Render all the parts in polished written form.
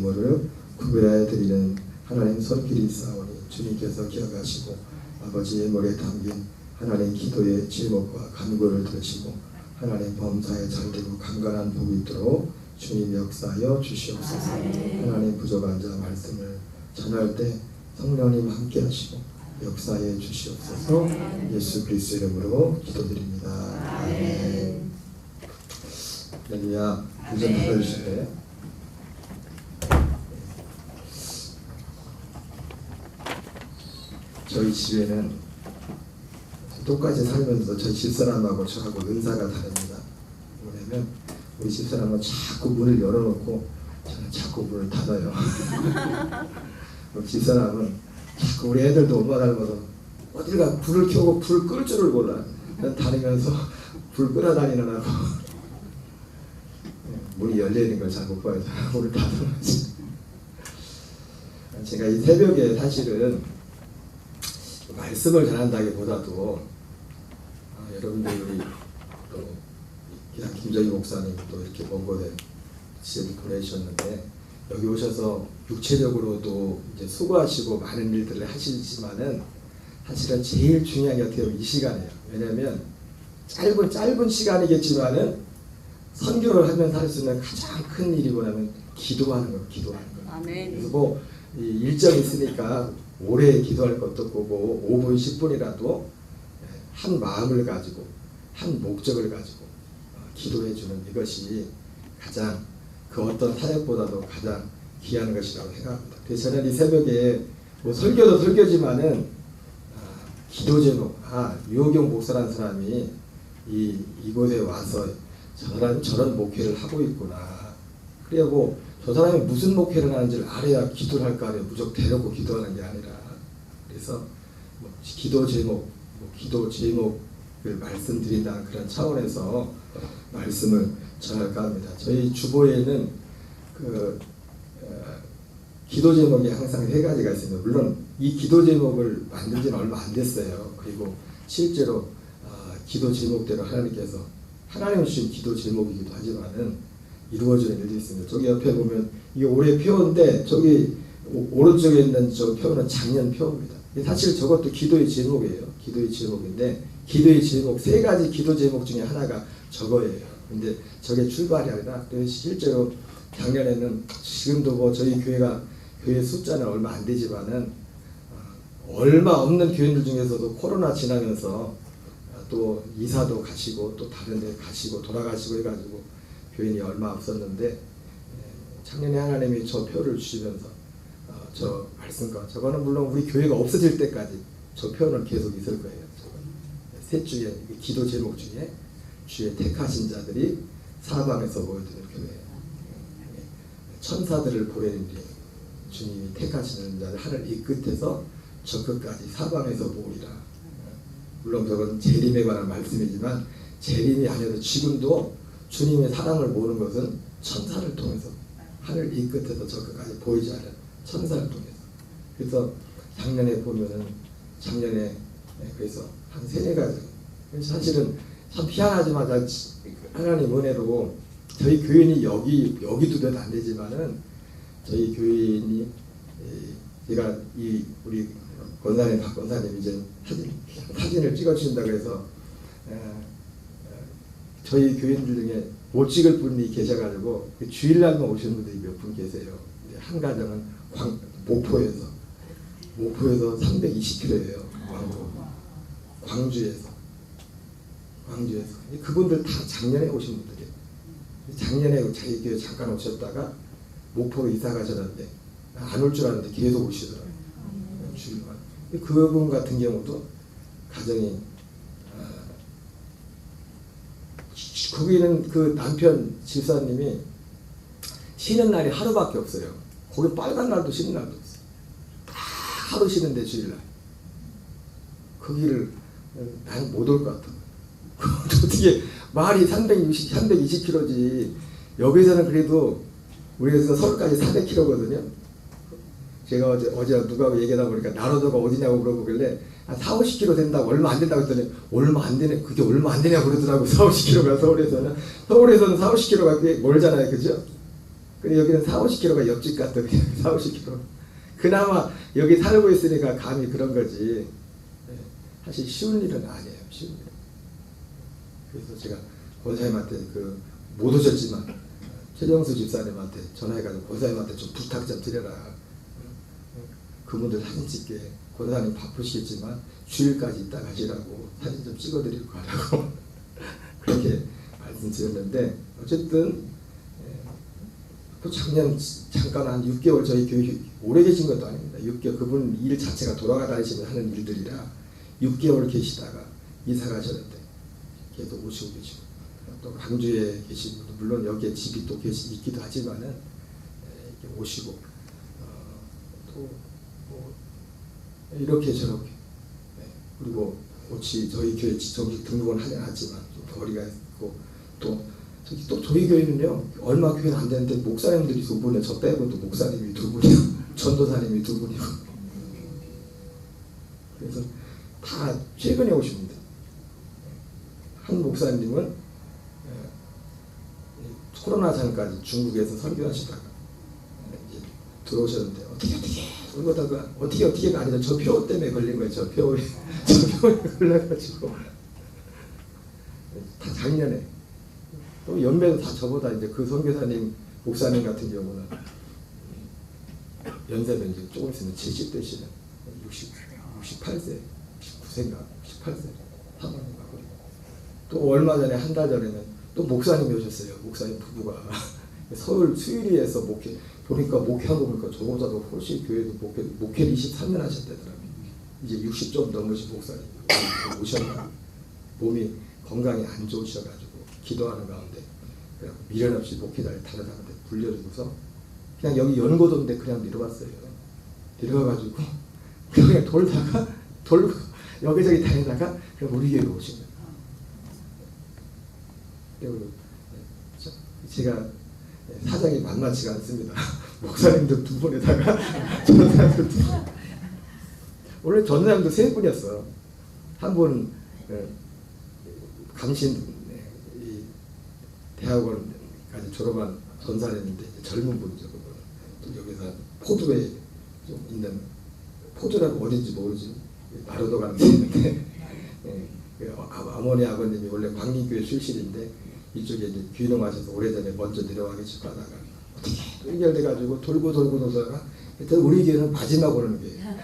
제물을 구별하여 드리는 하나님 손길이 있사오니 주님께서 기억하시고 아버지의 머리에 담긴 하나님 기도의 제목과 간구를 들으시고 하나님 범사에 잘되고 강건한 복이 있도록 주님 역사하여 주시옵소서. 하나님 부족한 자 말씀을 전할 때 성령님 함께 하시고 역사해 주시옵소서. 예수 그리스도 이름으로 기도드립니다. 아멘. 할렐루야. 부전 받아주실래요? 저희 집에는 똑같이 살면서 저희 집사람하고 저하고 은사가 다릅니다. 뭐냐면 우리 집사람은 자꾸 문을 열어놓고 저는 자꾸 문을 닫아요. 집사람은 자꾸 우리 애들도 엄마 닮아서 어딜가 불을 켜고 불 끌 줄을 몰라. 다니면서 불 끌어 다니는 하고 문이 열려있는 걸 잘 못 봐요. 문을 닫아놓지. 제가 이 새벽에 사실은 말씀을 전한다기보다도 여러분들 우리 또 그냥 김정희 목사님 또 이렇게 먼 곳에 지혜를 보내주셨는데 여기 오셔서 육체적으로도 이제 수고하시고 많은 일들을 하시지만은 사실은 제일 중요한 게 어떻게 보면 이 시간이에요. 왜냐하면 짧은 시간이겠지만은 선교를 하면서 할 수 있는 가장 큰 일이 뭐냐면 기도하는 거예요. 기도하는 거예요. 아멘. 그래서 뭐 일정이 있으니까 오래 기도할 것도 없고 뭐 5분 10분이라도 한 마음을 가지고 한 목적을 가지고 기도해 주는 이것이 가장 그 어떤 사역보다도 가장 귀한 것이라고 생각합니다. 그래서 저는 이 새벽에 뭐 설교도 설교지만은 기도 제목, 유호경 목사라는 사람이 이곳에 와서 저런 목회를 하고 있구나. 그리고 저 사람이 무슨 목회를 하는지를 알아야 기도를 할까 하려 무조건 대놓고 기도하는 게 아니라 그래서 뭐 기도 제목을 말씀드린다는 그런 차원에서 말씀을 전할까 합니다. 저희 주보에는 기도 제목이 항상 3가지가 있습니다. 물론 이 기도 제목을 만든 지는 얼마 안 됐어요. 그리고 실제로 기도 제목대로 하나님이 주신 기도 제목이기도 하지만은 이루어지는 일도 있습니다. 저기 옆에 보면 이게 올해 표인데 저기 오른쪽에 있는 저 표는 작년 표입니다. 사실 저것도 기도의 제목이에요. 기도의 제목인데 기도의 제목 3가지 기도 제목 중에 하나가 저거예요. 근데 저게 출발이 아니라 실제로 작년에는 지금도 뭐 저희 교회 숫자는 얼마 안 되지만은 얼마 없는 교인들 중에서도 코로나 지나면서 또 이사도 가시고 또 다른 데 가시고 돌아가시고 해가지고 교인이 얼마 없었는데 작년에 하나님이 저 표를 주시면서 저 말씀과 저거는 물론 우리 교회가 없어질 때까지 저 표는 계속 있을 거예요. 셋 중에 기도 제목 중에 주의 택하신 자들이 사방에서 모여드는 교회, 천사들을 보내는 데 주님이 택하시는 자들 하늘 이 끝에서 저 끝까지 사방에서 모으리라. 물론 저건 재림에 관한 말씀이지만 재림이 아니어도 지금도 주님의 사랑을 모으는 것은 천사를 통해서 하늘 이 끝에서 저 끝까지 보이지 않는 천사를 통해서. 그래서 작년에 보면은 그래서 한 3-4가지. 사실은 참 희한하지만 하나님 은혜로 저희 교인이 여기도 몇 안 되지만은 저희 교인이 제가 우리 권사님 박 권사님 이제 사진을 찍어주신다고 해서 저희 교인들 중에 못 찍을 분이 계셔가지고 주일날만 오시는 분들이 몇 분 계세요. 한 가정은 목포에서 320km예요. 광주에서 그분들 다 작년에 오신 분들이에요. 작년에 자기 교회 잠깐 오셨다가 목포로 이사 가셨는데 안 올 줄 알았는데 계속 오시더라고요. 주일만. 그분 같은 경우도 가정이 거기는 그 남편 집사님이 쉬는 날이 하루밖에 없어요. 거기 빨간 날도 쉬는 날도 없어요. 다 하루 쉬는데 주일날. 거기를 나는 못 올 것 같아. 어떻게 말이 320km지. 여기서는 그래도 우리에서 서울까지 400km거든요. 제가 어제 누가 얘기하다 보니까 나로도가 어디냐고 물어보길래 한 40-50km 된다고 얼마 안 된다고 했더니 얼마 안 되네. 그게 얼마 안 되냐고 그러더라고. 40-50km가 서울에서는 40-50km가 꽤 멀잖아요. 그죠? 근데 여기는 4, 50km가 옆집 같아. 그냥 4, 50km. 그나마 여기 살고 있으니까 감이 그런 거지. 사실 쉬운 일은 아니에요. 쉬운 일. 그래서 제가 권사님한테 못 오셨지만 최정수 집사님한테 전화해가지고 권사님한테 좀 부탁 좀 드려라. 그분들 사진 찍게 권사님 바쁘시겠지만 주일까지 있다 가시라고 사진 좀 찍어드리고 가라고 그렇게 말씀드렸는데 어쨌든 또 작년 잠깐 한 6개월 저희 교회 오래 계신 것도 아닙니다. 6개월 그분 일 자체가 돌아다니시면서 하는 일들이라 6개월 계시다가 이사 가셨는데 계속 오시고 계시고 또 광주에 계신 분도 물론 여기에 집이 또 있기도 하지만은 이렇게 오시고 또 뭐 이렇게 저렇게 그리고 혹시 저희 교회 정식 등록은 하지 않았지만 좀 거리가 있고 또 저희 교회는요 얼마 교회는 안 되는데 목사님들이 2분에 저 빼고 또 목사님이 2분이고 전도사님이 2분이고 그래서 다 최근에 오십니다. 한 목사님은 코로나 전까지 중국에서 설교하시다가 이제 들어오셨는데 어떻게가 아니라 저 표 때문에 걸린 거예요. 저 표에 걸려가지고 다 작년에 또 연배도 다 저보다 이제 그 선교사님 목사님 같은 경우는 연세는 이제 조금 있으면 70 되시는 68세, 69세인가 68세 사모님과 또 얼마 전에 한 달 전에는 또 목사님이 오셨어요. 목사님 부부가 서울 수유리에서 목회한 거 보니까 저보다도 훨씬 교회도 목회를 23년 하셨다더라고요. 이제 60 좀 넘으신 목사님이 오셨나 몸이 건강이 안 좋으셔가지고 기도하는 가운데 그냥 미련 없이 목회자를 다른 사람한테 불려주고서 그냥 여기 연고도인데 그냥 내려왔어요. 내려와가지고 그냥 돌고 여기저기 다니다가 그냥 우리 교회로 오신 거예요. 제가 사정이 만만치가 않습니다. 목사님도 2분에다가 전사님도 2분. 원래 전사님도 3분이었어. 한 분은 감신 대학원까지 졸업한 전사님인데 젊은 분이죠. 또 여기서 포주에 좀 있는 포주라고 어딘지 모르지 마르도 가는 데 있는데 어머니 아버님이 원래 광림교회 출신인데 이쪽에 이제 귀농하셔서 오래전에 먼저 내려와 계시고 하다가 어떻게 또 연결돼가지고 돌다가 일단 우리 교회는 마지막 오는 교회예요.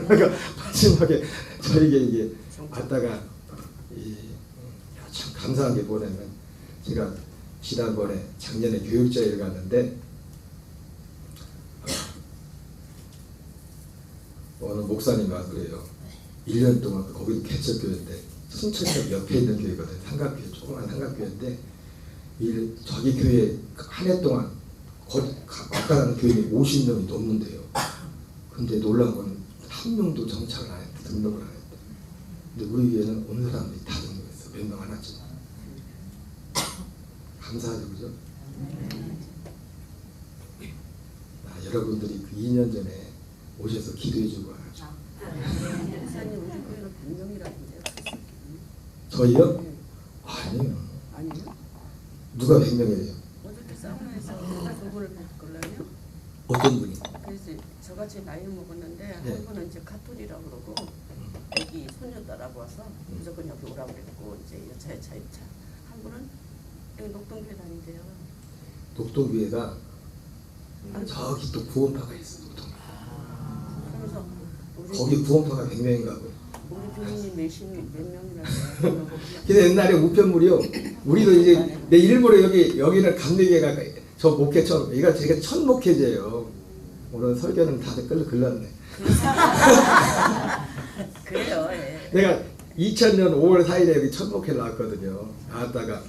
그러니까 마지막에 저에게 이게 왔다가 참 감사한 게 뭐냐면 제가 지난번에 작년에 교육자회를 갔는데 어느 목사님이 와 그래요. 1년 동안 거기도 개척교회인데 순천역 옆에 있는 교회거든. 삼각교회, 조그만 삼각교회인데 저기 교회 한 해 동안 왔다 가는 교인이 50명이 넘는데요. 근데 놀라운 건 한 명도 정착을 안 했대. 등록을 안 했대. 근데 우리 교회는 온 사람들이 다 등록했어. 몇 명 안 왔지만. 감사하죠, 그죠? 여러분들이 그 2년 전에 오셔서 기도해주고 와가지고. 목사님 우리 교회는 100명이라던데요. 저희요? 네. 아니에요. 아니요? 누가 100명이래요? 어저께 사우나에서 누가 저분을 뵀걸라요? 어떤 분이? 그래서 저같이 나이를 먹었는데 네. 한 분은 이제 카톨이라고 그러고 여기 손녀딸하고 와서 무조건 여기 오라고 그랬고 이제 여차에 차입차 한 분은 여기 녹동교회 다닌대요. 녹동교회가 저기 또 구원파가 있어. 녹동. 그러면서 우리 거기 구원파가 100명인가 고 우리 교인이 몇 명이라고 근데 옛날에 우편물이요. 우리도 이제 내 일부러 여기는 감리교회가 저 목회처럼 이거 제가 첫 목회제예요. 오늘 설교는 다들 글렀네. 그래요. 예. 내가 2000년 5월 4일에 여기 첫 목회를 나왔거든요. 나왔다가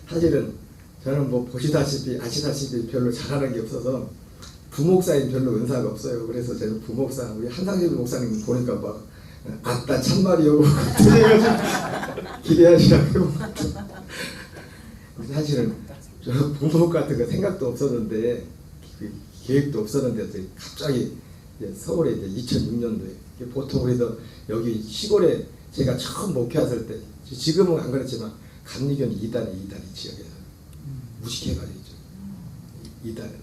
사실은 저는 뭐 아시다시피 별로 잘하는 게 없어서 부목사님 별로 은사가 없어요. 그래서 제가 부목사 우리 한상진 목사님 보니까 막 아따 참말이요. 기대하시라고. 사실은 저 부목 같은 거 생각도 없었는데 계획도 없었는데 갑자기 이제 서울에 이제 2006년도에 보통 우리도 여기 시골에 제가 처음 목회 왔을 때 지금은 안 그렇지만 감리교는 2단이 지역에서 무식해가지고 있다는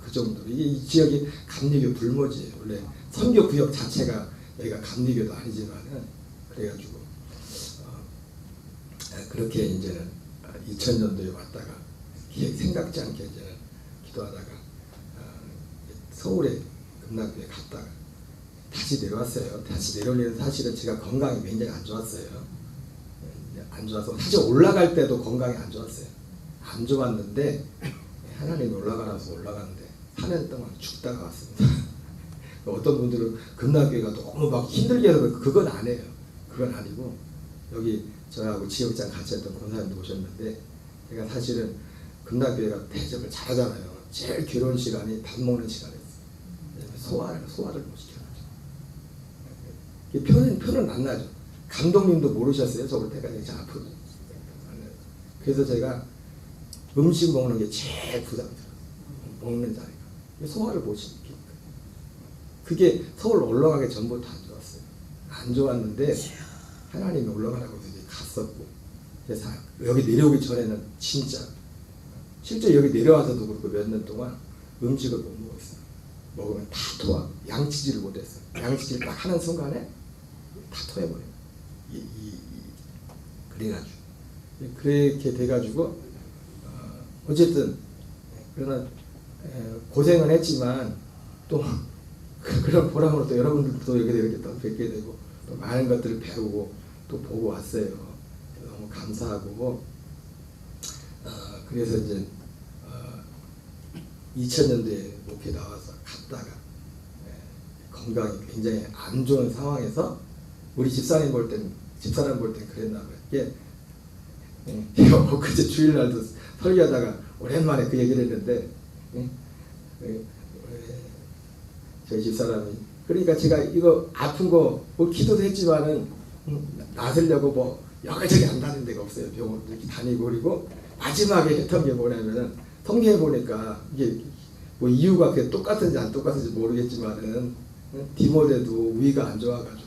그 정도. 이게 이 지역이 감리교 불모지예요. 원래 선교 구역 자체가 여기가 감리교도 아니지만은 그래가지고 그렇게 이제는 2000년도에 왔다가 생각지 않게 이제는 기도하다가 서울에 금락교에 갔다가 다시 내려왔어요. 다시 내려올 일은 사실은 제가 건강이 굉장히 안 좋았어요. 안 좋아서 사실 올라갈 때도 건강이 안 좋았어요. 안 좋았는데 하나님이 올라가라서 올라갔는데 4년 동안 죽다가 왔습니다. 어떤 분들은 금락교회가 너무 막 힘들게 해서 그건 아니에요. 그건 아니고 여기 저하고 지역장 같이 했던 권사님도 오셨는데 제가 사실은 금락교회가 대접을 잘하잖아요. 제일 괴로운 시간이 밥 먹는 시간이었어요. 소화를 못 시켜가지고 표는 안 나죠. 감독님도 모르셨어요. 저볼 때까지 잘 아프고. 그래서 제가 음식 먹는 게 제일 부담스러워요. 먹는 자리가. 소화를 못 시키니까. 그게 서울 올라가기 전부터 안 좋았어요. 안 좋았는데 하나님이 올라가라고 해서 갔었고. 그래서 여기 내려오기 전에는 진짜 실제 여기 내려와서도 그렇고 몇 년 동안 음식을 못 먹었어요. 먹으면 다 토하. 양치질을 못했어요. 양치질 딱 하는 순간에 다 토해버려요. 그래가지고 그렇게 돼가지고 어쨌든 그러나 고생은 했지만 또 그런 보람으로 또 여러분들도 여기 이렇게 또 뵙게 되고 또 많은 것들을 배우고 또 보고 왔어요. 너무 감사하고 그래서 이제 2000년도에 목회 나와서 갔다가 건강이 굉장히 안 좋은 상황에서 우리 집사람 볼 땐 그랬나 봐요. 이게 그제 주일날도 설교하다가 오랜만에 그 얘기를 했는데 저희 집사람이 그러니까 제가 이거 아픈 거 뭐 기도도 했지만은 나서려고 뭐 여기저기 안 다는 데가 없어요. 병원 이렇게 다니고 그리고 마지막에 했던 게 뭐냐면은 통계해 보니까 이게 뭐 이유가 그게 똑같은지 안 똑같은지 모르겠지만은 디모데도 위가 안 좋아가지고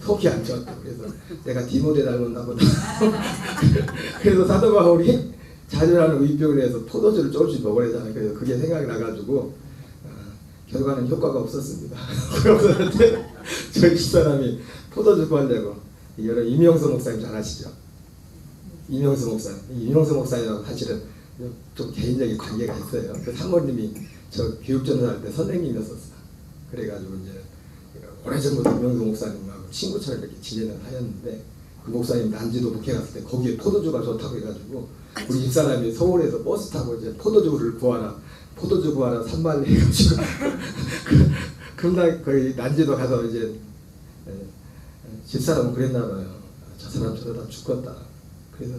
속이 안 좋았다고 그래서 내가 디모데 닮았나 보다. 그래서 사도 바울이 자주하는 위병을 해서 포도주를 조금씩 먹으래잖아요. 그래서 그게 생각이 나가지고 결과는 효과가 없었습니다. 그런데 저희 집사람이 포도주 구하려고 여러 이명수 목사님 잘 아시죠? 이명수 목사님하고 사실은 좀 개인적인 관계가 있어요. 그 사모님이 저 교육전도 할 때 선생님이었었어요. 그래가지고 이제 오래전부터 이명수 목사님하고 친구처럼 이렇게 지내는 하였는데 그 목사님 난지도 목회 갔을 때 거기에 포도주가 좋다고 해가지고 우리 집사람이 서울에서 버스 타고 이제 포도주 구하라 3만 해가지고 그날 거의 난지도 가서 이제 집사람은 그랬나봐요. 저 사람 저러다 죽겠다. 그래서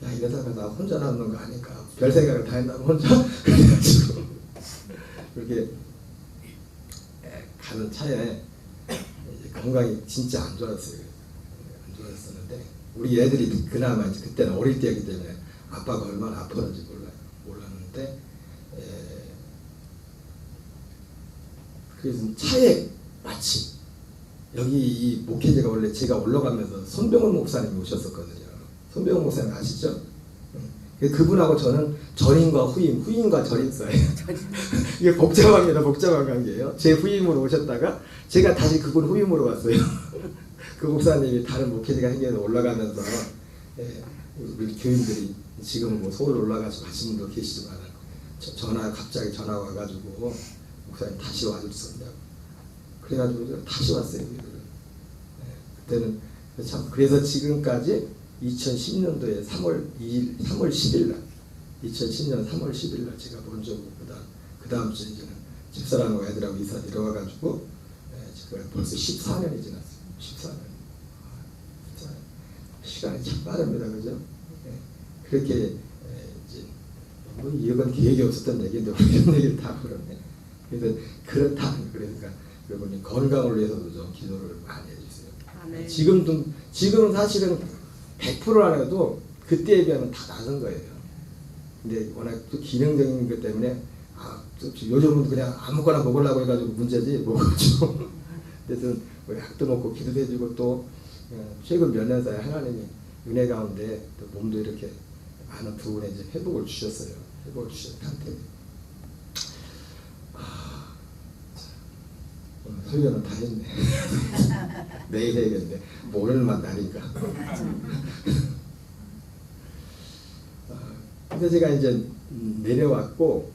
야 이러다가 나 혼자 남는 거 아닐까 별 생각을 다 했나봐 혼자. 그래가지고 그렇게 가는 차에 건강이 진짜 안 좋았어요. 안 좋았었는데 우리 애들이 그나마 이제 그때는 어릴 때였기 때문에 아빠가 얼마나 아팠는지 몰랐는데 그래서 차에 마침 여기 이 목회자가 원래 제가 올라가면서 손병훈 목사님이 오셨었거든요. 손병훈 목사님 아시죠? 그분하고 저는 전임과 후임과 전임사예요. 이게 복잡한 관계예요. 제 후임으로 오셨다가 제가 다시 그분 후임으로 왔어요. 그 목사님이 다른 목회자가 생겨서 올라가면서 우리 교인들이 지금은 뭐 서울 올라가서 가신 분도 계시지만 갑자기 전화 와가지고 목사님 다시 와줄 수 없냐고. 그래가지고 다시 왔어요. 그때는 참 그래서 지금까지 2010년도에 3월 10일 날 2010년 3월 10일 날 제가 먼저 오고 그 다음 주에 이제는 집사람하고 애들하고 이사 내려와가지고 지금 벌써 14년이 지났어요. 14년. 시간이 참 빠릅니다. 그죠? 그렇게 이제 뭐 이건 계획이 없었던 얘기인데 이런 얘기를 다 그러네. 그래서 그렇다. 그러니까 여러분이 건강을 위해서도 좀 기도를 많이 해주세요. 아, 네. 지금은 사실은 100% 안 해도 그때에 비하면 다 나은 거예요. 근데 워낙 또 기능적인 것 때문에 요즘은 그냥 아무거나 먹으려고 해가지고 문제지 뭐가지고 그래서 뭐 약도 먹고 기도도 해주고 또 최근 몇 년 사이에 하나님이 은혜 가운데 또 몸도 이렇게 많은 부분에 이제 회복을 주셨어요. 회복을 주셨는데 설교는 다 했네. 내일 해야겠네. 오늘만 나니까. 근데 제가 이제 내려왔고,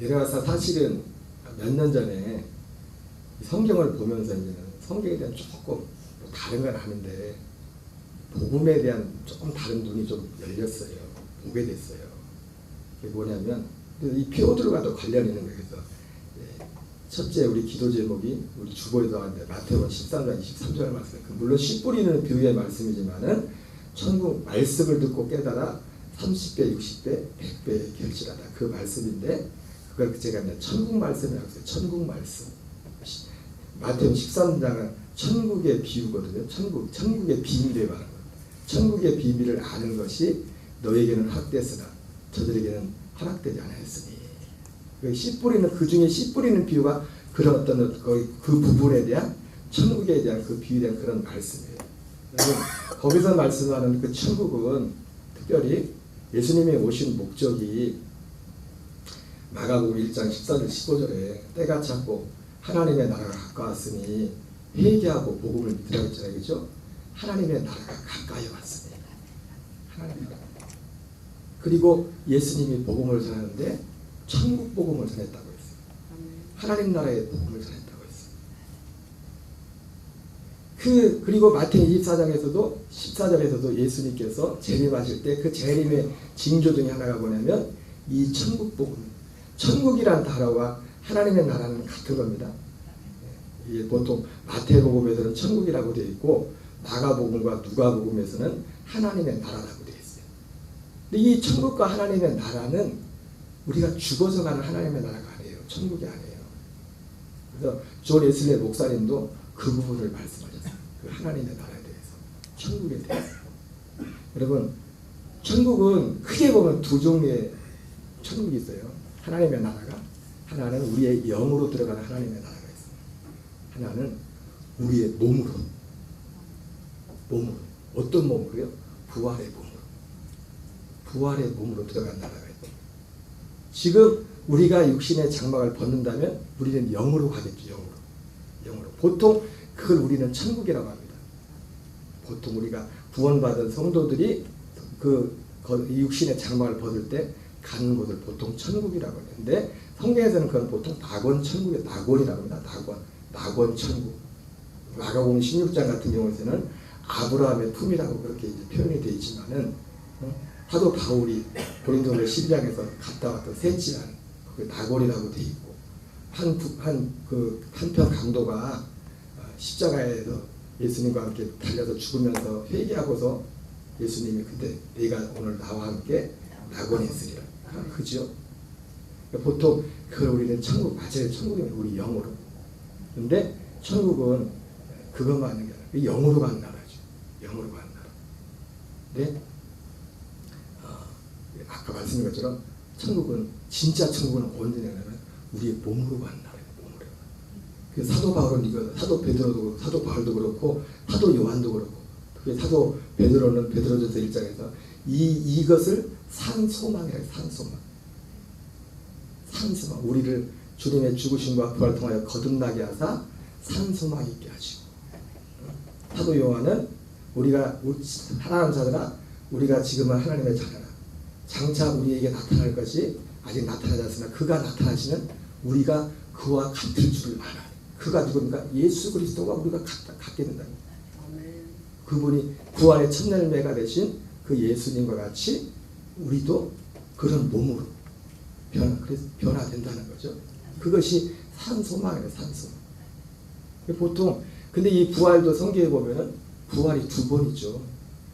내려와서 사실은 몇 년 전에 성경을 보면서 이제는 성경에 대한 조금 다른 건 아는데 복음에 대한 조금 다른 눈이 좀 열렸어요. 보게 됐어요. 그게 뭐냐면 이 피오드로가도 관련이 있는 거예요. 그래서 첫째 우리 기도 제목이 우리 주보에도 나왔는데 마태복음 13장 23절 말씀. 물론 씨 뿌리는 비유의 말씀이지만은 천국 말씀을 듣고 깨달아 30배, 60배, 100배 결실하다. 그 말씀인데 그걸 제가 이제 천국 말씀이라고 했어요. 천국 말씀. 마태복음 13장은 천국의 비유거든요. 천국의 비밀에 말하는 거예요. 천국의 비밀을 아는 것이 너에게는 학됐으나 저들에게는 허락되지 않았으니. 씨 뿌리는 그 중에 씨 뿌리는 비유가 그런 어떤 그 부분에 대한 천국에 대한 그 비유에 대한 그런 말씀이에요. 거기서 말씀하는 그 천국은 특별히 예수님이 오신 목적이 마가복음 1장 14절 15절에 때가 찼고 하나님의 나라가 가까웠으니 회개하고 복음을 믿으라고 했잖아요. 그렇죠? 하나님의 나라가 가까이 왔습니다. 하나님의 나라. 그리고 예수님이 복음을 전하는데 천국 복음을 전했다고 했어요. 하나님 나라의 복음을 전했다고 했어요. 그리고 마태복음 24장에서도 14절에서도 예수님께서 재림하실 때 그 재림의 징조 중에 하나가 뭐냐면 이 천국 복음. 천국이란 단어와 하나님의 나라는 같은 겁니다. 이게 보통 마태복음에서는 천국이라고 되어 있고 마가복음과 누가복음에서는 하나님의 나라라고 되어 있어요. 근데 이 천국과 하나님의 나라는 우리가 죽어서 가는 하나님의 나라가 아니에요. 천국이 아니에요. 그래서 존 웨슬리 목사님도 그 부분을 말씀하셨어요. 그 하나님의 나라에 대해서, 천국에 대해서. 여러분, 천국은 크게 보면 두 종류의 천국이 있어요. 하나님의 나라가, 하나는 우리의 영으로 들어가는 하나님의 나라가 있어요. 하나는 우리의 몸으로. 어떤 몸으로요? 부활의 몸으로. 부활의 몸으로 들어간 나라가 있어요. 지금 우리가 육신의 장막을 벗는다면 우리는 영으로 가겠죠. 영으로. 보통 그걸 우리는 천국이라고 합니다. 보통 우리가 구원받은 성도들이 그 육신의 장막을 벗을 때 가는 곳을 보통 천국이라고 하는데 성경에서는 그건 보통 낙원 천국의 낙원이라고 합니다. 낙원 천국. 마가복음 16장 같은 경우에는 아브라함의 품이라고 그렇게 이제 표현이 되어 있지만은 사도 바울이 고린도서 12장에서 갔다 왔던 셋지란 그 낙원이라고 되어 있고 한편 강도가 십자가에서 예수님과 함께 달려서 죽으면서 회개하고서 예수님이 그때 네가 오늘 나와 함께 낙원에 있으리라. 그죠? 보통 그걸 우리는 천국, 맞아요. 천국이면 우리 영으로. 근데 천국은 그것만 아닌 게 아니라 영으로 가는 나라죠. 영으로 가는 나라. 근데 아까 말씀드린 것처럼 천국은 진짜 천국은 언제냐면 우리의 몸으로 가는 나라예요. 몸으로. 그 사도 바울은 이거 사도 베드로도 그렇고 사도 바울도 그렇고 사도 요한도 그렇고 그게 사도 베드로는 베드로전서 1장에서 이것을 산소망이라고 산소망. 산소망. 우리를 주님의 죽으심과 부활을 통하여 거듭나게 하사 산소망 있게 하시고. 사도 요한은 우리가 하나님 자녀라 우리가 지금은 하나님의 자녀라. 장차 우리에게 나타날 것이 아직 나타나지 않으나 그가 나타나시면 우리가 그와 같을 줄을 알아요. 그가 누굽니까? 예수 그리스도가 우리가 같게 된답니다. 그분이 부활의 첫 열매가 되신 그 예수님과 같이 우리도 그런 몸으로 변화된다는 거죠. 그것이 산소망이에요. 산소망. 보통 근데 이 부활도 성경에 보면은 부활이 두 번이죠.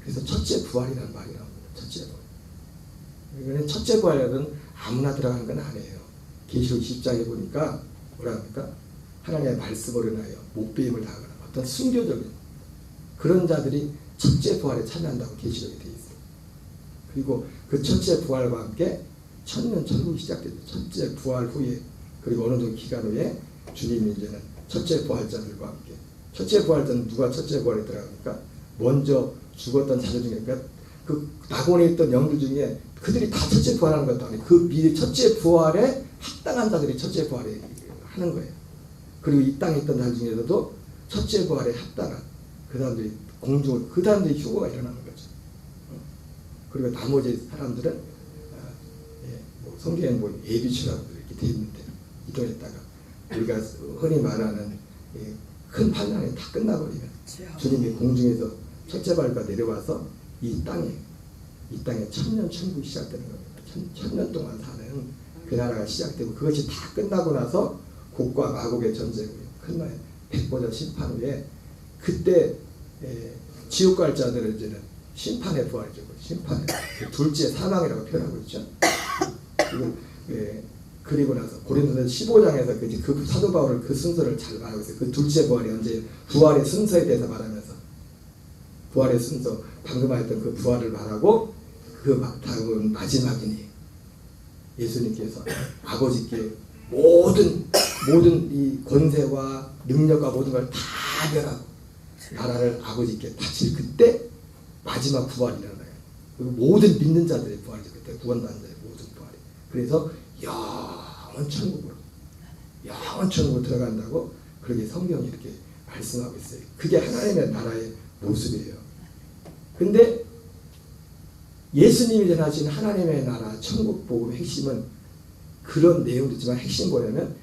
그래서 첫째 부활이라는 말이 나옵니다. 첫째 부활. 이거는 첫째 부활은 아무나 들어가는 건 아니에요. 계시록 20장에 보니까 뭐라 합니까? 하나님의 말씀을 인하여 목배임을 당하거나 어떤 순교적인 그런 자들이 첫째 부활에 참여한다고 계시록에 되어 있어요. 그리고 그 첫째 부활과 함께 천년 천국이 시작되죠. 첫째 부활 후에 그리고 어느 정도 기간 후에 주님이 이제는 첫째 부활자들과 함께 첫째 부활자는 누가 첫째 부활에 들어갑니까? 먼저 죽었던 자들 중에 그러니까 그 낙원에 있던 영들 중에 그들이 다 첫째 부활하는 것도 아니고 그 미리 첫째 부활에 합당한 자들이 첫째 부활에 하는 거예요. 그리고 이 땅에 있던 날 중에서도 첫째 부활에 합당한 그 사람들이 공중을 그 사람들이 휴거가 일어나는 거죠. 그리고 나머지 사람들은 뭐 성경에 뭐 예비추라고 이렇게 돼 있는데 이동했다가 우리가 흔히 말하는 큰 환난이 다 끝나버리면 주님이 공중에서 첫째 발과 내려와서 이 땅에 천년 천국이 시작되는 겁니다. 천년 동안 사는 그 나라가 시작되고 그것이 다 끝나고 나서 곡과 마곡의 전쟁이요. 큰 백보자 심판 후에 그때 지옥 갈 자들은 이제는 심판의 부활이죠. 심판의 둘째 사망이라고 표현하고 있죠. 그리고 나서 고린도서 15장에서 그 사도 바울은 그 순서를 잘 말하고 있어요. 그 둘째 부활이 언제 부활의 순서에 대해서 말하면서 부활의 순서 방금 했던 그 부활을 말하고 그 다음은 마지막이니 예수님께서 아버지께 모든 이 권세와 능력과 모든 걸 다 멸하고 나라를 아버지께 바칠 그때 마지막 부활이 일어나요. 그리고 모든 믿는 자들의 부활이죠. 그때 구원받는 자의 모든 부활이. 그래서 영원 천국으로 들어간다고 그렇게 성경이 이렇게 말씀하고 있어요. 그게 하나님의 나라의 모습이에요. 근데 예수님이 전하신 하나님의 나라 천국 복음의 핵심은 그런 내용도 있지만 핵심 뭐냐면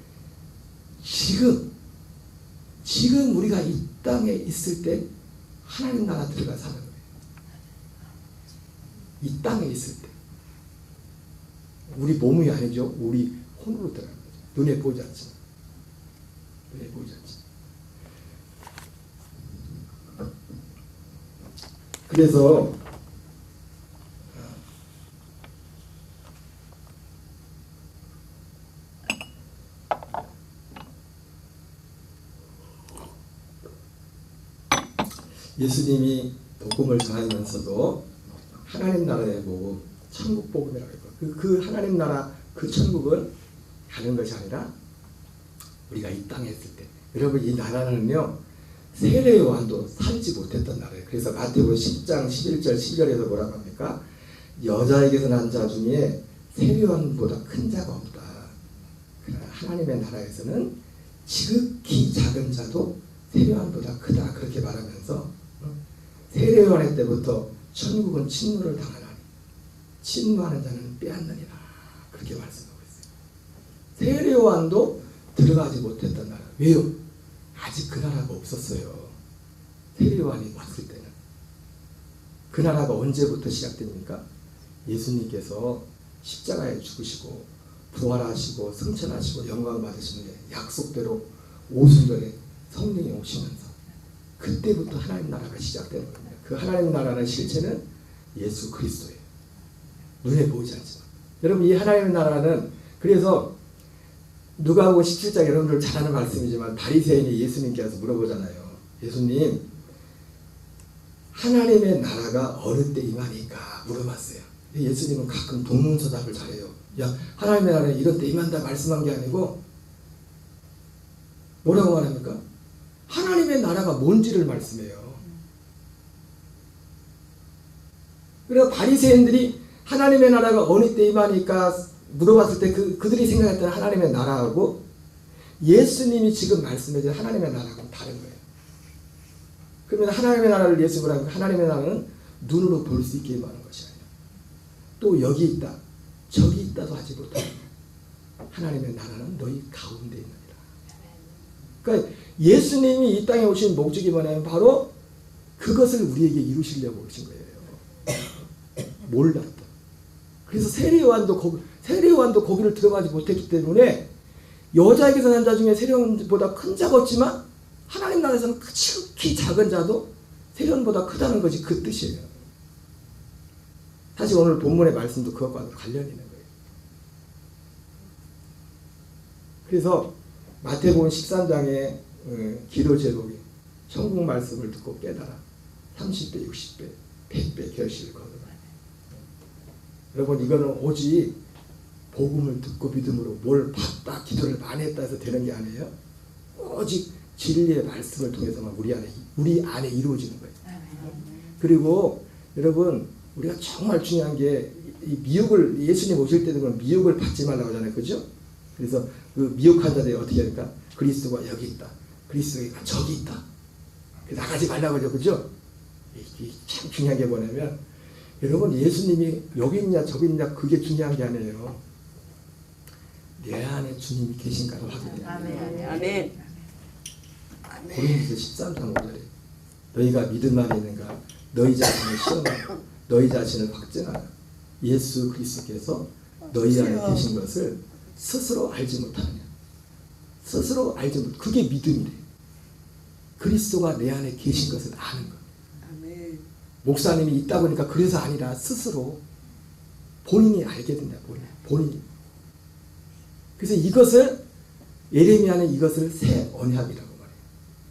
지금 우리가 이 땅에 있을 때 하나님 나라 들어가 사는 거예요. 이 땅에 있을 때 우리 몸이 아니죠. 우리 혼으로 들어가는 거죠. 눈에 보이지 않지만 그래서 예수님이 복음을 전하면서도 하나님 나라의 복음, 천국 복음이라고 해요. 그 하나님 나라, 그 천국은 다른 것이 아니라 우리가 이 땅에 있을 때 여러분 이 나라는요 세례 요한도 살지 못했던 나라예요. 그래서 마태복음 10장 11절 12절에서 뭐라고 합니까? 여자에게서 난 자 중에 세례 요한보다 큰 자가 없다. 그러나 하나님의 나라에서는 지극히 작은 자도 세례 요한보다 크다. 그렇게 말하면서 세례 요한의 때부터 천국은 침노를 당하나니 침노하는 자는 빼앗느니라. 그렇게 말씀하고 있어요. 세례 요한도 들어가지 못했던 나라. 왜요? 아직 그 나라가 없었어요. 세례 요한이 왔을 때는. 그 나라가 언제부터 시작됩니까? 예수님께서 십자가에 죽으시고 부활하시고 승천하시고 영광 받으시는 게 약속대로 오순절에 성령이 오시면서 그때부터 하나님 나라가 시작되는 겁니다. 그 하나님 나라의 실체는 예수 그리스도예요. 눈에 보이지 않지만. 여러분 이 하나님 나라는 그래서 누가복음 17장 여러분들 잘 아는 말씀이지만 바리새인이 예수님께서 물어보잖아요. 예수님 하나님의 나라가 어느 때 임하니까 물어봤어요. 예수님은 가끔 동문서답을 잘해요. 야 하나님의 나라는 이런 때 임한다 말씀한 게 아니고 뭐라고 말합니까? 하나님의 나라가 뭔지를 말씀해요. 그래서 바리새인들이 하나님의 나라가 어느 때 임하니까 물어봤을 때 그들이 생각했던 하나님의 나라하고 예수님이 지금 말씀해준 하나님의 나라하고는 다른 거예요. 그러면 하나님의 나라를 예수님으로 하면 하나님의 나라는 눈으로 볼 수 있게 임하는 것이 아니에요. 또 여기 있다 저기 있다도 하지 못하고 하나님의 나라는 너희 가운데 있느니라. 그러니까 예수님이 이 땅에 오신 목적이 뭐냐면 바로 그것을 우리에게 이루시려고 오신 거예요. 몰랐다. 그래서 세례 요한도 거기를 들어가지 못했기 때문에 여자에게서 난 자 중에 세례 요한보다 큰 자가 없지만 하나님 나라에서는 지극히 작은 자도 세례 요한보다 크다는 것이 그 뜻이에요. 사실 오늘 본문의 말씀도 그것과 관련이 있는 거예요. 그래서 마태복음 13장에 기도 제목이 천국 말씀을 듣고 깨달아 30배, 60배, 100배 결실을 거두라. 여러분 이거는 오직 복음을 듣고 믿음으로 뭘 봤다, 기도를 많이 했다 해서 되는 게 아니에요. 오직 진리의 말씀을 통해서만 우리 안에 이루어지는 거예요. 그리고 여러분 우리가 정말 중요한 게 이 미혹을 예수님 오실 때도 미혹을 받지 말라고 하잖아요. 그죠? 그래서 그 미혹한 자들이 어떻게 할까? 그리스도가 여기 있다. 그리스도가 저기 있다. 나가지 말라고 하죠. 그죠? 이게 참 중요한 게 뭐냐면 여러분 예수님이 여기 있냐 저기 있냐 그게 중요한 게 아니에요. 내 안에 주님이 계신가를 확인해야 돼요. 아멘. 고린도서 13장 5절에 너희가 믿음 안에 있는가 너희 자신을 시험하고 너희 자신을 확증하라. 예수 그리스도께서 너희 안에 계신 것을 스스로 알지 못하느냐. 스스로 알지 못. 그게 믿음이래. 그리스도가 내 안에 계신 것을 아는 것. 아멘. 목사님이 있다 보니까 그래서 아니라 스스로 본인이 알게 된다. 본인이. 그래서 이것을 예레미야는 이것을 새 언약이라고 말해요.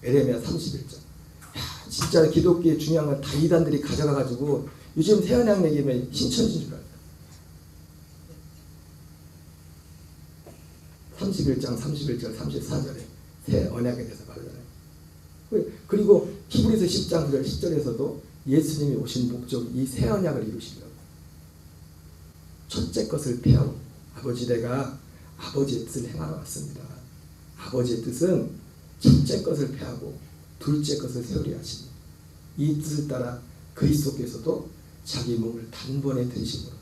예레미야 31장. 야, 진짜 기독교의 중요한 건 다 이단들이 가져가가지고 요즘 새 언약 얘기하면 신천지인 줄 알아요. 31장 31절 34절에 새 언약에 대해서 말하잖아요. 그리고 히브리서 10장 9절 10절에서도 예수님이 오신 목적이 이 새 언약을 이루시려고. 첫째 것을 폐하고 아버지 내가 아버지의 뜻을 행하러 왔습니다. 아버지의 뜻은 첫째 것을 폐하고 둘째 것을 세우려 하시니 이 뜻을 따라 그리스도께서도 자기 몸을 단번에 들이심으로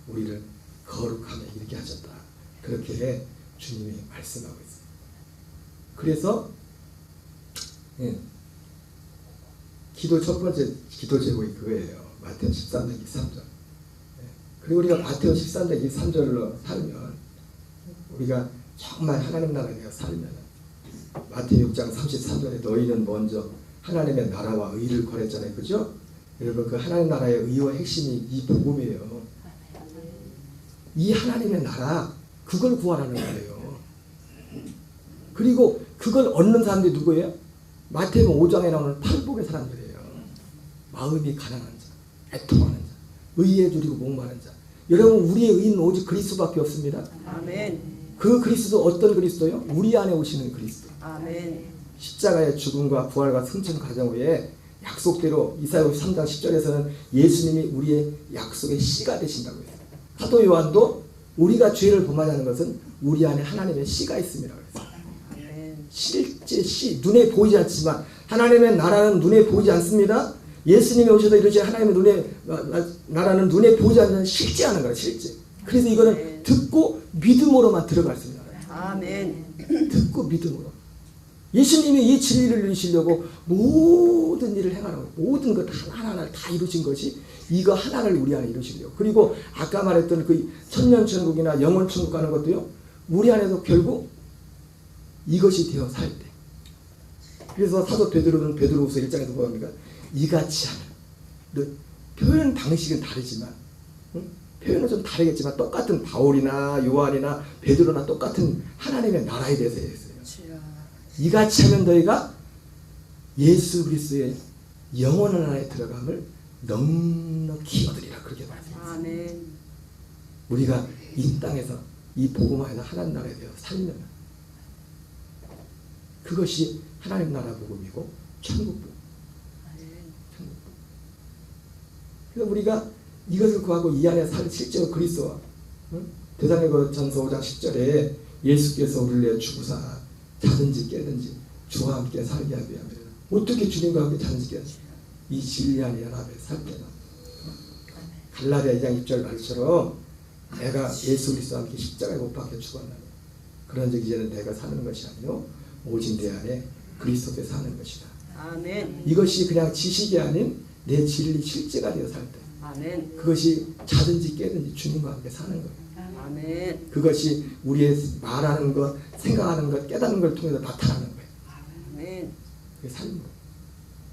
우리를 거룩하게 이르게 하셨다. 그렇게 주님이 말씀하고 있습니다. 그래서 기도 첫 번째 기도 제목이 그거예요. 마태오 13장 23절. 그리고 우리가 마태오 13장 23절로 살면 우리가 정말 하나님 나라에 대해 살면 마태오 6장 33절에 너희는 먼저 하나님의 나라와 의를 구하랬잖아요. 그죠? 여러분 그 하나님 나라의 의와 핵심이 이 복음이에요. 이 하나님의 나라 그걸 구하라는 거예요. 그리고 그걸 얻는 사람들이 누구예요? 마태복음 5장에 나오는 팔복의 사람들이에요. 마음이 가난한 자, 애통하는 자, 의에 줄이고 목마른 자. 여러분 우리의 의는 오직 그리스도밖에 없습니다. 아멘. 그 그리스도 어떤 그리스도요? 우리 안에 오시는 그리스도. 아멘. 십자가의 죽음과 부활과 승천 과정 후에 약속대로 이사야 3장 10절에서는 예수님이 우리의 약속의 씨가 되신다고 했어요. 사도 요한도 우리가 죄를 범하자는 것은 우리 안에 하나님의 씨가 있음이라고 했어요. 아멘. 실제 씨, 눈에 보이지 않지만 하나님의 나라는 눈에 보이지 않습니다. 예수님이 오셔서 이루신 하나님의 나라는 눈에 보이지 않는 실제하는 거예요. 실제. 그래서 이거는 듣고 믿음으로만 들어갈 수 있는 거예요. 아멘. 듣고 믿음으로. 예수님이 이 진리를 이루시려고 모든 일을 행하라고 모든 것 하나하나 다 이루신 것이 이거 하나를 우리 안에 이루시려고. 그리고 아까 말했던 그 천년천국이나 영원천국 가는 것도요. 우리 안에도 결국 이것이 되어 살 때. 그래서 사도 베드로는 베드로후서 1장에서 뭐합니까? 이같이 하는 표현 방식은 다르지만 표현은 좀 다르겠지만 똑같은 바울이나 요한이나 베드로나 똑같은 하나님의 나라에 대해서 했어요. 이같이 하면 너희가 예수 그리스도의 영원한 나라에 들어감을 넉넉히 얻으리라 그렇게 말씀했어요. 아멘. 우리가 이 땅에서 이 복음 안에서 하나님 나라에 대해서 살면 그것이 하나님 나라 복음이고 천국 복음. 그래서 우리가 이것을 구하고 이 안에 살 실제로 그리스도와 대사로전서 5장 10절에 예수께서 우리를 위해 죽으사 자든지 깨든지 주와 함께 살게 하기 위함이라. 어떻게 주님과 함께 자든지 깨든지 이 진리 안에 연합에 살 때나 갈라디아 2장 6절 말처럼 내가 예수 그리스도와 함께 십자가에 못 박혀 죽었나니 그런즉 이제는 내가 사는 것이 아니요 오직 내 안에 그리스도께서 사는 것이다. 아멘. 이것이 그냥 지식이 아닌 내 진리 실제가 되어 살 때. 아멘. 그것이 자든지 깨든지 주님과 함께 사는 거예요. 아멘. 그것이 우리의 말하는 것, 생각하는 것, 깨닫는 걸 통해서 나타나는 거예요. 아멘. 그게 삶.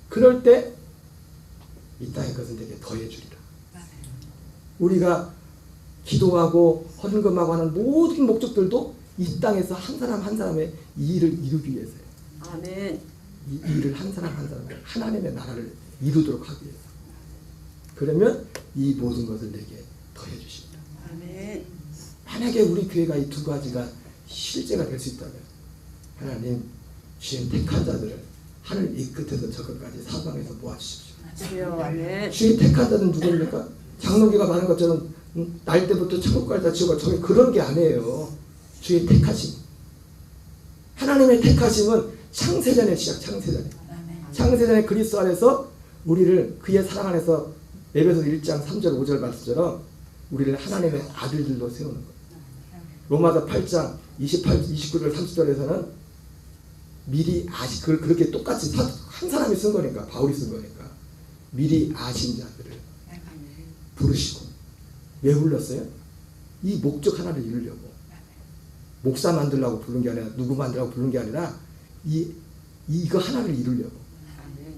그럴 때 이 땅의 것은 되게 더해주리라. 우리가 기도하고 헌금하고 하는 모든 목적들도 이 땅에서 한 사람 한 사람의 이 일을 이루기 위해서예요. 아멘. 이 일을 한 사람 한 사람 하나님의 나라를 이루도록 하기 위해서. 그러면 이 모든 것을 내게 더해 주십니다. 아멘. 만약에 우리 교회가 이 두 가지가 실제가 될 수 있다면 하나님 주의 택한 자들을 하늘 이 끝에서 저 끝까지 사방에서 모아주십시오. 주여. 아멘. 주의 택한 자들은 누구입니까? 장로교가 말한 것처럼 날 때부터 천국 갈다 지옥 갈 저게 그런 게 아니에요. 주의 택하심. 하나님의 택하심은 창세전의 시작, 창세전에. 창세전에 그리스도 안에서 우리를 그의 사랑 안에서 에베소서 1장 3절 5절 말씀처럼 우리를 하나님의 아들들로 세우는 거예요. 로마서 8장 28, 29절 30절에서는 미리 그걸 그렇게 똑같이 한 사람이 쓴 거니까, 바울이 쓴 거니까 미리 아신 자들을 부르시고. 왜 불렀어요? 이 목적 하나를 이루려고. 목사 만들려고 부른 게 아니라, 누구 만들려고 부른 게 아니라 이거 하나를 이루려고.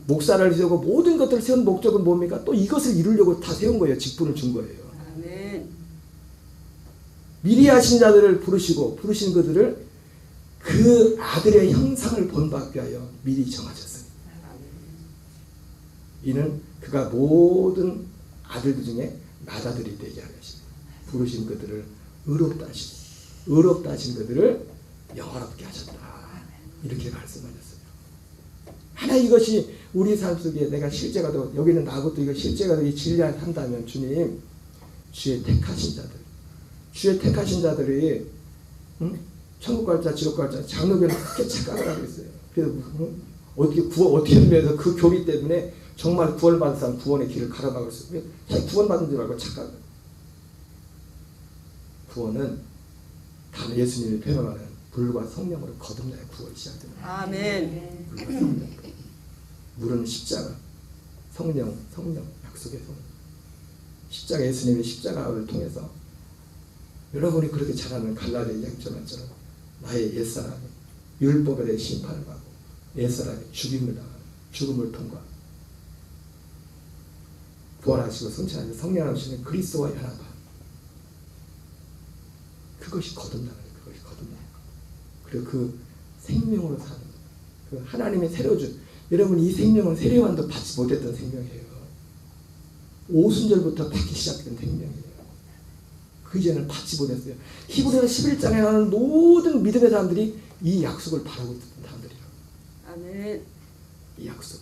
목사를 세우고 모든 것들을 세운 목적은 뭡니까? 또 이것을 이루려고 다 세운 거예요. 직분을 준 거예요. 미리 하신 자들을 부르신 그들을 그 아들의 형상을 본받게 하여 미리 정하셨으니 이는 그가 모든 아들들 중에 맏아들이 되게 하시고 부르신 그들을 의롭다 하신 그들을 영화롭게 하셨다. 이렇게 말씀하셨어요. 하나 이것이 우리 삶 속에 내가 실제가도 여기는 나고도 이거 실제가도 이 진리를 한다면 주님 주의 택하신 자들이 천국 갈 자, 지옥 갈 자, 장로교는 그렇게 착각을 하고 있어요. 그래서 어떻게 하면서 그 교리 때문에 정말 구원받은 사람 구원의 길을 가로막을 수 있어요. 자기 구원받은 줄 알고 착각을. 구원은 단 예수님이 표현하는 불과 성령으로 거듭나야 구원이 시작됩니다. 아멘. 불과 성령. 물은 십자가, 성령, 약속의 성령. 십자가, 예수님의 십자가를 통해서 여러분이 그렇게 잘하는 갈라디아 2장처럼 나의 옛사람이 율법에 대해 심판을 받고 옛사람이 죽임을 당하는 죽음을 통과 부활하시고 성취하는 성령하시는 그리스도와의 하나됨. 그것이 거듭나는 그리고 그 생명으로 사는 그 하나님의 새로 준 여러분 이 생명은 세례요한도 받지 못했던 생명이에요. 오순절부터 받기 시작된 생명이에요. 그 이전에는 받지 못했어요. 히브리서 11장에 나오는 모든 믿음의 사람들이 이 약속을 바라고 있던 사람들이에요. 아멘. 이 약속.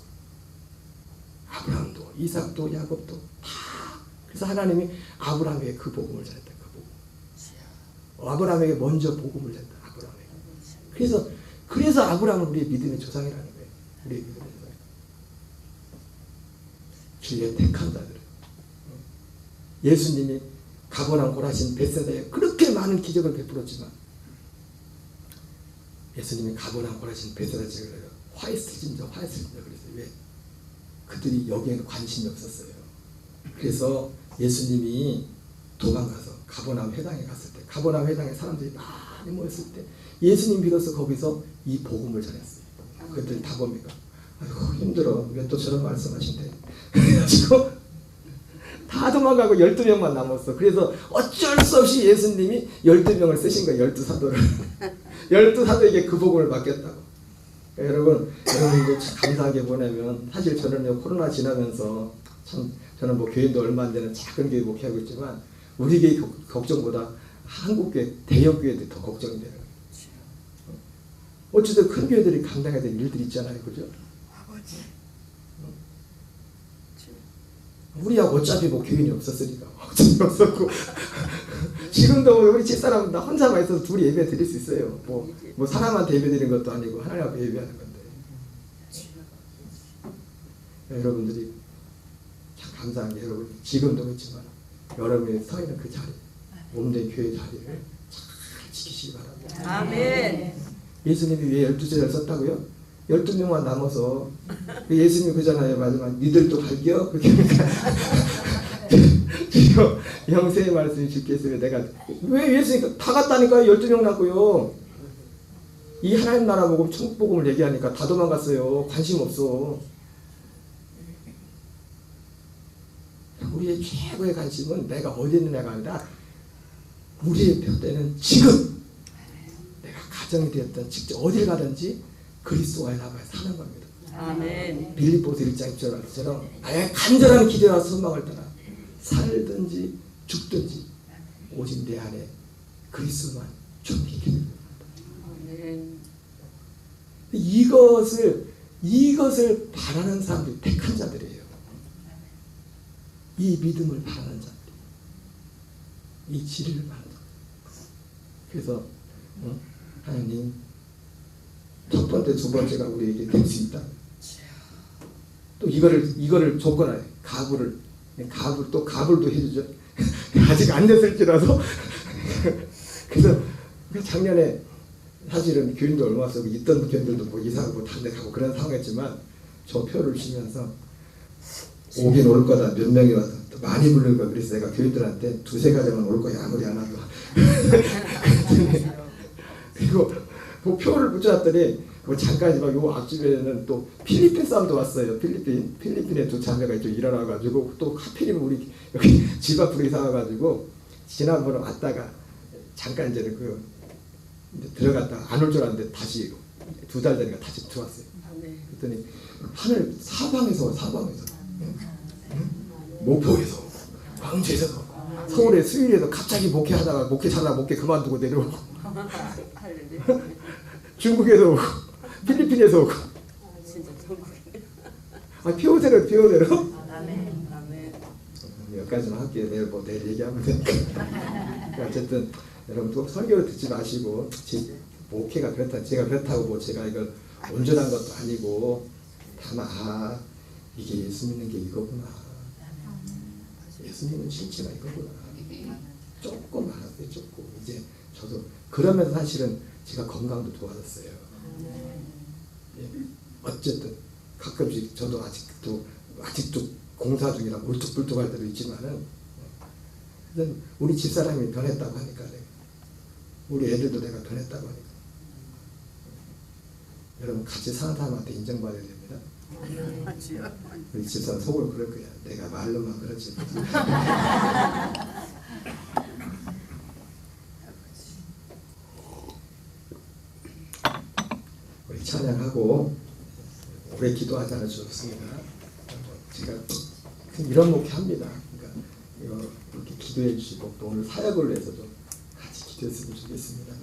아브라함도 이삭도 야곱도 다. 그래서 하나님이 아브라함에게 그 복음을 전했다. 그 복음. 아브라함에게 먼저 복음을 전했다. 아브라함에게. 그래서 아브라함은 우리의 믿음의 조상이라는 거예요. 우리의 믿음의 조상. 주의 택한 자들. 예수님이 가버나움 고라신 벳세다에 그렇게 많은 기적을 베풀었지만 예수님이 가버나움 고라신 벳세다 지역을 화했을진저 그랬어요. 왜? 그들이 여기에는 관심이 없었어요. 그래서 예수님이 도망가서 가버나움 회당에 갔을 때 가버나움 회당에 사람들이 많이 모였을 때 예수님 비로소 거기서 이 복음을 전했어요. 그들이 다 봅니까? 아이고 힘들어. 왜 또 저런 말씀하신대. 그래가지고 다 도망가고 12명만 남았어. 그래서 어쩔 수 없이 예수님이 12명을 쓰신 거예요. 12사도를. 12사도에게 그 복음을 맡겼다고. 여러분 이제 감사한 게 뭐냐면 사실 저는 코로나 지나면서 참 저는 뭐 교인도 얼마 안 되는 작은 교회 목회하고 있지만 우리 교회 걱정보다 한국 교회 대형 교회들이 더 걱정이 되는 거예요. 어쨌든 큰 교회들이 감당해야 될 일들이 있잖아요. 그죠? 우리하고 어차피 뭐 교인이 없었으니까 어차피 없었고 지금도 우리 집사람은 나 혼자만 있어서 둘이 예배 드릴 수 있어요. 뭐 사람한테 예배 드리는 것도 아니고 하나님 앞에 예배하는 건데 여러분들이 참 감사한 게 여러분 지금도 그렇지만 여러분이 서 있는 그 자리 몸된 교회 자리를 잘 지키시기 바랍니다. 아멘. 예수님이 왜 12제자를 썼다고요? 12명만 남아서 예수님이 그잖아요. 마지막 니들도 갈겨? 그렇게 지금 형세의 말씀이 죽겠어요. 내가 왜 예수님 다 갔다니까요. 12명 남고요. 이 하나님 나라 복음 천국 복음을 얘기하니까 다 도망갔어요. 관심 없어. 우리의 최고의 관심은 내가 어디 있는 애가 아니라 우리의 표대는 지금 내가 가정이 되었던 직접 어딜 가든지 그리스도와의 나라에 사는 겁니다. 아멘. 빌립보서 1장 1절 말씀처럼 나의 간절한 기대와 소망을 따라 살든지 죽든지 오직 내 안에 그리스도만 존귀케 됩니다. 아멘. 이것을 바라는 사람들이 택한 자들이에요. 이 믿음을 바라는 자들, 이 진리를 바라는 자들. 그래서 하나님 첫 번째 두 번째가 우리에게 될 수 있다. 또 이거를 조건하에 가불을 또 가불도 해주죠. 아직 안 됐을지라도 그래서 작년에 사실은 교인들 얼마 쓰고 있던 교인들도 뭐 이사하고 다른 데 가고 그런 상황이었지만 저 표를 주면서 오긴 올 거다. 몇 명이 와서 또 많이 부를 거야. 그래서 내가 교인들한테 두세 가정은 올 거야. 아무리 안 와도. 그리고 그 표를 붙여놨더니 뭐 잠깐이지만 요 앞집에는 또 필리핀 사람도 왔어요. 필리핀에 두 자매가 좀 일어나가지고 또 하필이면 우리 여기 집 앞으로 이사 와가지고 지난번에 왔다가 잠깐 이제 이제 들어갔다가 안 올 줄 알았는데 다시 2달 전인가 다시 들어왔어요. 그랬더니 하늘 사방에서 목포에서 광주에서 서울에 수일에서 갑자기 목회하다가 목회 그만두고 내려오고 중국에서 오고 필리핀에서 오고 진짜 전국이네. 피오대로 아멘. 여기까지만 할게요. 내일 얘기하면 되니까. 어쨌든 여러분 또 설교를 듣지 마시고 목회가 그렇다 제가 그렇다고 뭐 제가 이걸 온전한 것도 아니고 다만 이게 예수 믿는 게 이거구나. 예수 믿는 실체가 이거구나. 조금 알았어요. 조금 이제 저도 그러면서 사실은 제가 건강도 좋아졌어요. 어쨌든 가끔씩 저도 아직도 공사 중이라 울뚝불뚝할 때도 있지만은 우리 집사람이 변했다고 하니까 우리 애들도 내가 변했다고 하니까 여러분 같이 사는 사람한테 인정받아야 됩니다. 우리 집사람 속으로 그럴 거야. 내가 말로만 그렇지. 우리 찬양하고 오래 기도하지 않아도 좋습니다. 제가 이런 목회 합니다. 그러니까 이렇게 기도해 주시고 또 오늘 사역을 위해서도 같이 기도했으면 좋겠습니다.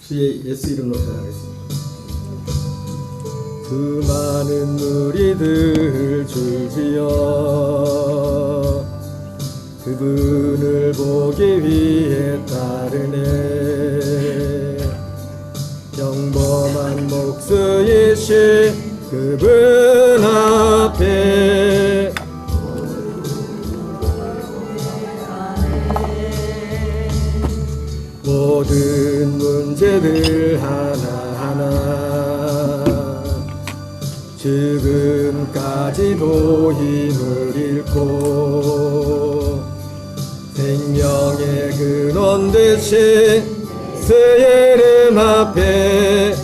주의 예수 이름으로 사랑하겠습니다. 수많은 무리들 줄지어 그분을 보기 위해 따르네. 평범한 목수이신 그분 앞에 모든 문제들 하나하나 지금까지도 힘을 잃고 생명의 근원 되신 새 이름 앞에